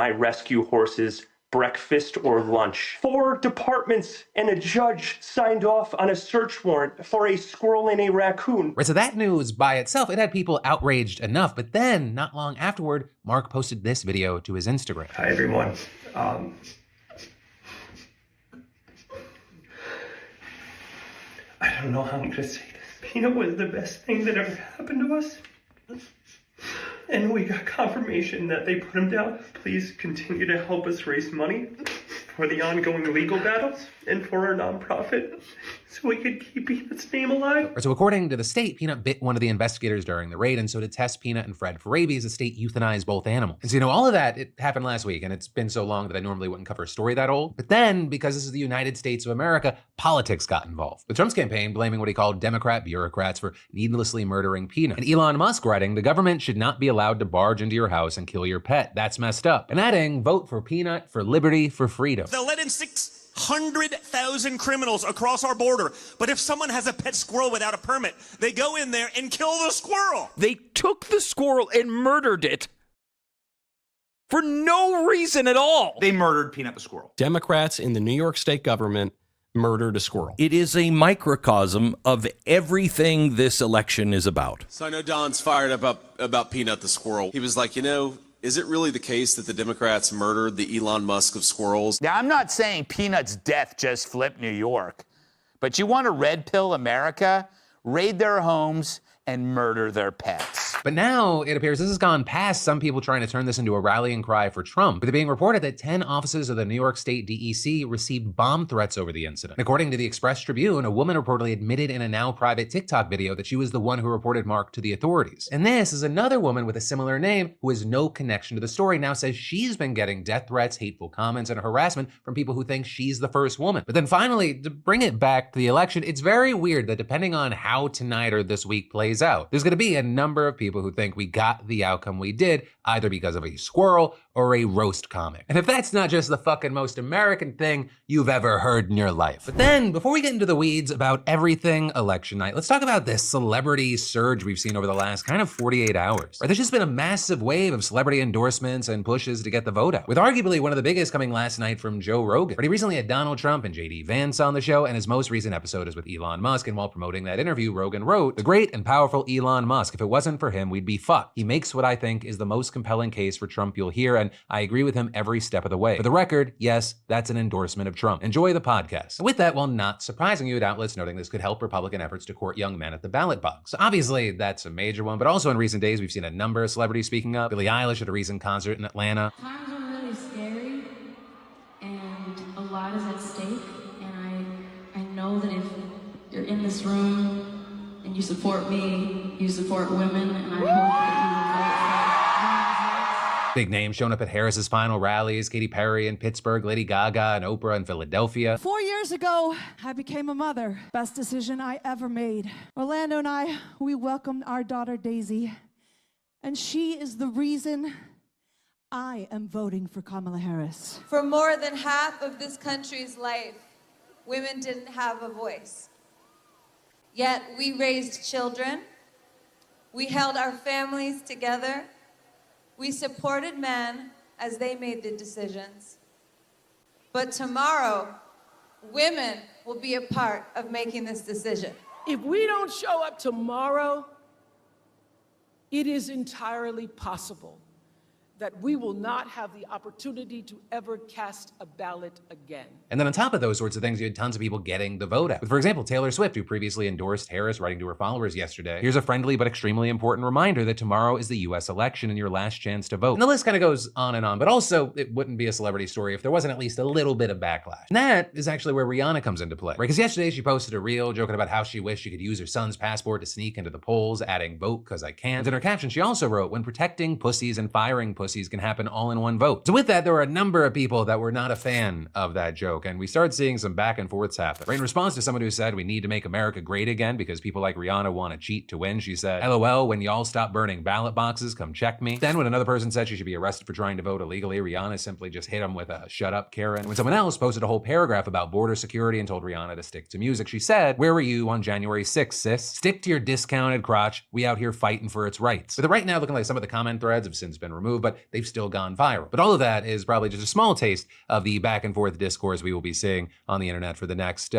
I rescue horses breakfast or lunch. 4 departments and a judge signed off on a search warrant for a squirrel and a raccoon. Right, so that news by itself, it had people outraged enough, but then, not long afterward, Mark posted this video to his Instagram. Hi everyone. I don't know how I'm gonna say this. Peanut was the best thing that ever happened to us. And we got confirmation that they put him down. Please continue to help us raise money for the ongoing legal battles and for our nonprofit so we could keep Peanut's name alive. So according to the state, Peanut bit one of the investigators during the raid, and so to test Peanut and Fred for rabies, the state euthanized both animals. And so, all of that, it happened last week, and it's been so long that I normally wouldn't cover a story that old. But then, because this is the United States of America, politics got involved. With Trump's campaign blaming what he called Democrat bureaucrats for needlessly murdering Peanut. And Elon Musk writing, the government should not be allowed to barge into your house and kill your pet. That's messed up. And adding, vote for Peanut, for liberty, for freedom. They'll let in 600,000 criminals across our border. But if someone has a pet squirrel without a permit, they go in there and kill the squirrel. They took the squirrel and murdered it for no reason at all. They murdered Peanut the squirrel. Democrats in the New York state government murdered a squirrel. It is a microcosm of everything this election is about. So I know Don's fired up about Peanut the squirrel. He was like, is it really the case that the Democrats murdered the Elon Musk of squirrels? Now, I'm not saying Peanut's death just flipped New York, but you want to red pill America, raid their homes, and murder their pets. But now it appears this has gone past some people trying to turn this into a rallying cry for Trump, with it being reported that 10 offices of the New York State DEC received bomb threats over the incident. And according to the Express Tribune, a woman reportedly admitted in a now private TikTok video that she was the one who reported Mark to the authorities. And this is another woman with a similar name who has no connection to the story, now says she's been getting death threats, hateful comments, and harassment from people who think she's the first woman. But then finally, to bring it back to the election, it's very weird that depending on how tonight or this week plays out, there's going to be a number of people who think we got the outcome we did, either because of a squirrel or a roast comic. And if that's not just the fucking most American thing you've ever heard in your life. But then, before we get into the weeds about everything election night, let's talk about this celebrity surge we've seen over the last kind of 48 hours. Right, there's just been a massive wave of celebrity endorsements and pushes to get the vote out, with arguably one of the biggest coming last night from Joe Rogan. But he recently had Donald Trump and JD Vance on the show, and his most recent episode is with Elon Musk, and while promoting that interview, Rogan wrote, "The great and powerful Elon Musk, if it wasn't for him, we'd be fucked. He makes what I think is the most compelling case for Trump you'll hear, and I agree with him every step of the way. For the record, yes, that's an endorsement of Trump. Enjoy the podcast." And with that, well, not surprising, you had outlets noting this could help Republican efforts to court young men at the ballot box. So obviously, that's a major one, but also in recent days, we've seen a number of celebrities speaking up. Billie Eilish at a recent concert in Atlanta. Times are really scary, and a lot is at stake, and I know that if you're in this room and you support me, you support women, and I hope that you will vote for women's rights. Big names showing up at Harris's final rallies, Katy Perry in Pittsburgh, Lady Gaga and Oprah in Philadelphia. 4 years ago, I became a mother. Best decision I ever made. Orlando and I, we welcomed our daughter Daisy, and she is the reason I am voting for Kamala Harris. For more than half of this country's life, women didn't have a voice. Yet we raised children, we held our families together, we supported men as they made the decisions. But tomorrow, women will be a part of making this decision. If we don't show up tomorrow, it is entirely possible that we will not have the opportunity to ever cast a ballot again. And then on top of those sorts of things, you had tons of people getting the vote out. With, for example, Taylor Swift, who previously endorsed Harris, writing to her followers yesterday, "Here's a friendly but extremely important reminder that tomorrow is the US election and your last chance to vote." And the list kind of goes on and on, but also it wouldn't be a celebrity story if there wasn't at least a little bit of backlash. And that is actually where Rihanna comes into play, right? Because yesterday she posted a reel joking about how she wished she could use her son's passport to sneak into the polls, adding "vote cause I can." And in her caption, she also wrote, "When protecting pussies and firing pussies can happen all in one vote." So with that, there were a number of people that were not a fan of that joke, and we started seeing some back and forths happen. Right, in response to someone who said we need to make America great again because people like Rihanna want to cheat to win, she said, "LOL, when y'all stop burning ballot boxes, come check me." Then when another person said she should be arrested for trying to vote illegally, Rihanna simply just hit him with a "shut up, Karen." When someone else posted a whole paragraph about border security and told Rihanna to stick to music, she said, "Where were you on January 6th, sis? Stick to your discounted crotch. We out here fighting for its rights." With it right now looking like some of the comment threads have since been removed, but they've still gone viral. But all of that is probably just a small taste of the back and forth discourse we will be seeing on the internet for the next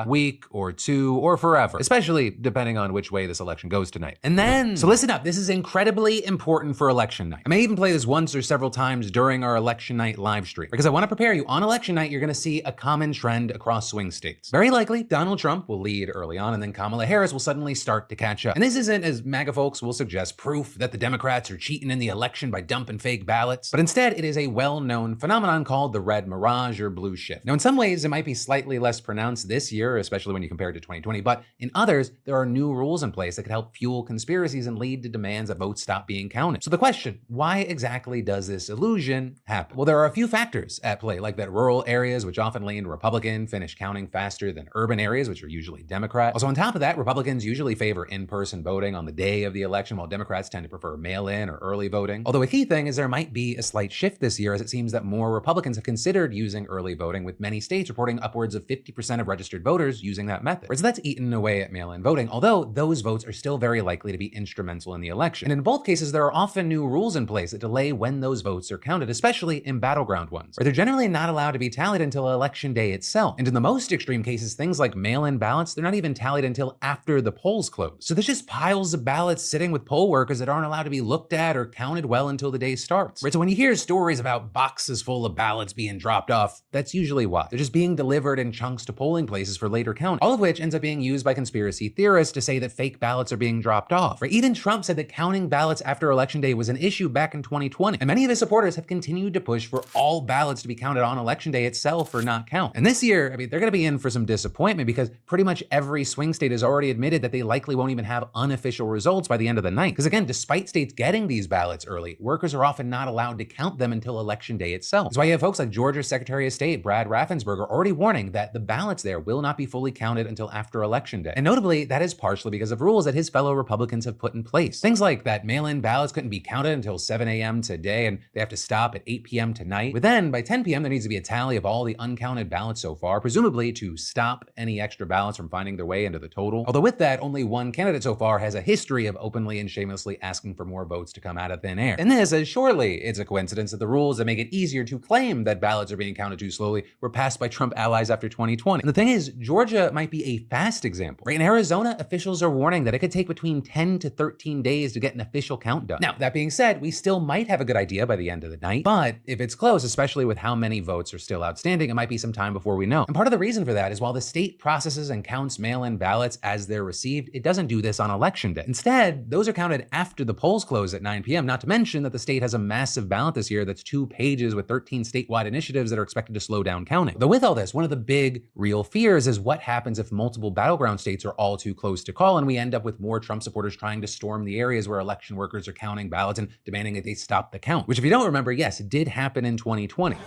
week or two or forever, especially depending on which way this election goes tonight. And then, so listen up, this is incredibly important for election night. I may even play this once or several times during our election night live stream, because I want to prepare you. On election night, you're going to see a common trend across swing states. Very likely, Donald Trump will lead early on, and then Kamala Harris will suddenly start to catch up. And this isn't, as MAGA folks will suggest, proof that the Democrats are cheating in the election by dumping fake ballots, but instead it is a well-known phenomenon called the red mirage or blue shift. Now, in some ways, it might be slightly less pronounced this year, especially when you compare it to 2020, but in others, there are new rules in place that could help fuel conspiracies and lead to demands that votes stop being counted. So the question, why exactly does this illusion happen? Well, there are a few factors at play, like that rural areas, which often lean Republican, finish counting faster than urban areas, which are usually Democrat. Also, on top of that, Republicans usually favor in-person voting on the day of the election, while Democrats tend to prefer mail-in or early voting. Although a key thing is there might be a slight shift this year, as it seems that more Republicans have considered using early voting, with many states reporting upwards of 50% of registered voters using that method. Right, so that's eaten away at mail-in voting, although those votes are still very likely to be instrumental in the election. And in both cases, there are often new rules in place that delay when those votes are counted, especially in battleground ones, where they're generally not allowed to be tallied until election day itself. And in the most extreme cases, things like mail-in ballots, they're not even tallied until after the polls close. So there's just piles of ballots sitting with poll workers that aren't allowed to be looked at or counted well until the day starts. Right, so when you hear stories about boxes full of ballots being dropped off, that's usually why. They're just being delivered in chunks to polling places for later count, all of which ends up being used by conspiracy theorists to say that fake ballots are being dropped off. Right, even Trump said that counting ballots after election day was an issue back in 2020, and many of his supporters have continued to push for all ballots to be counted on election day itself or not count. And this year, I mean, they're going to be in for some disappointment, because pretty much every swing state has already admitted that they likely won't even have unofficial results by the end of the night. Because again, despite states getting these ballots early, workers are often not allowed to count them until election day itself. That's why you have folks like Georgia's Secretary of State, Brad Raffensperger, already warning that the ballots there will not be fully counted until after election day. And notably, that is partially because of rules that his fellow Republicans have put in place. Things like that mail-in ballots couldn't be counted until 7 a.m. today, and they have to stop at 8 p.m. tonight. But then, by 10 p.m., there needs to be a tally of all the uncounted ballots so far, presumably to stop any extra ballots from finding their way into the total. Although with that, only one candidate so far has a history of openly and shamelessly asking for more votes to come out of thin air. And this, as surely it's a coincidence that the rules that make it easier to claim that ballots are being counted too slowly were passed by Trump allies after 2020. And the thing is, Georgia might be a fast example. Right, in Arizona, officials are warning that it could take between 10 to 13 days to get an official count done. Now, that being said, we still might have a good idea by the end of the night, but if it's close, especially with how many votes are still outstanding, it might be some time before we know. And part of the reason for that is while the state processes and counts mail-in ballots as they're received, it doesn't do this on election day. Instead, those are counted after the polls close at 9 p.m., not to mention that the state has a massive ballot this year that's 2 pages with 13 statewide initiatives that are expected to slow down counting. Though with all this, one of the big real fears is what happens if multiple battleground states are all too close to call and we end up with more Trump supporters trying to storm the areas where election workers are counting ballots and demanding that they stop the count. Which, if you don't remember, yes, it did happen in 2020.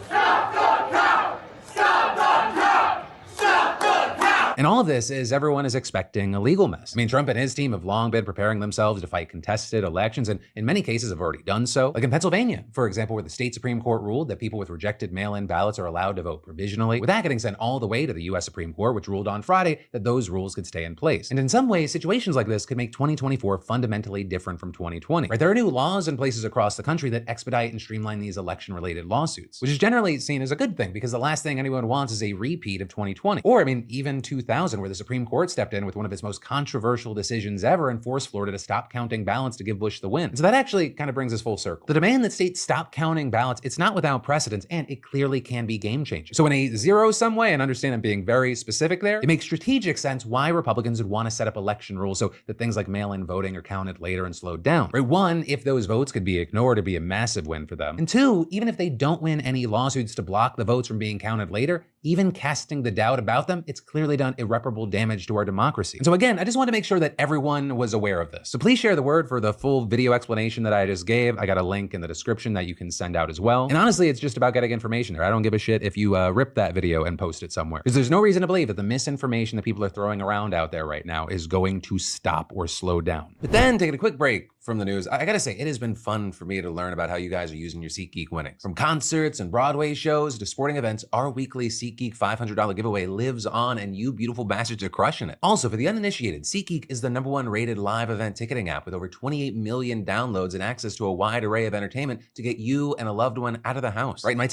And all of this is everyone is expecting a legal mess. I mean, Trump and his team have long been preparing themselves to fight contested elections, and in many cases have already done so. Like in Pennsylvania, for example, where the state Supreme Court ruled that people with rejected mail-in ballots are allowed to vote provisionally, with that getting sent all the way to the US Supreme Court, which ruled on Friday that those rules could stay in place. And in some ways, situations like this could make 2024 fundamentally different from 2020. Right? There are new laws in places across the country that expedite and streamline these election-related lawsuits, which is generally seen as a good thing, because the last thing anyone wants is a repeat of 2020. Or, I mean, even 2000, where the Supreme Court stepped in with one of its most controversial decisions ever and forced Florida to stop counting ballots to give Bush the win. And so that actually kind of brings us full circle. The demand that states stop counting ballots, it's not without precedence, and it clearly can be game-changing. So in a zero-sum way, and understand I'm being very specific there, it makes strategic sense why Republicans would want to set up election rules so that things like mail-in voting are counted later and slowed down. Right? One, if those votes could be ignored, it'd be a massive win for them. And two, even if they don't win any lawsuits to block the votes from being counted later, even casting the doubt about them, it's clearly done irreparable damage to our democracy. And so again, I just want to make sure that everyone was aware of this. So please share the word for the full video explanation that I just gave. I got a link in the description that you can send out as well. And honestly, it's just about getting information there. I don't give a shit if you rip that video and post it somewhere. Because there's no reason to believe that the misinformation that people are throwing around out there right now is going to stop or slow down. But then, taking a quick break from the news, I gotta say, it has been fun for me to learn about how you guys are using your SeatGeek winnings. From concerts and Broadway shows to sporting events, our weekly SeatGeek $500 giveaway lives on, and you beautiful bastards are crushing it. Also, for the uninitiated, SeatGeek is the #1 rated live event ticketing app with over 28 million downloads and access to a wide array of entertainment to get you and a loved one out of the house. Right? My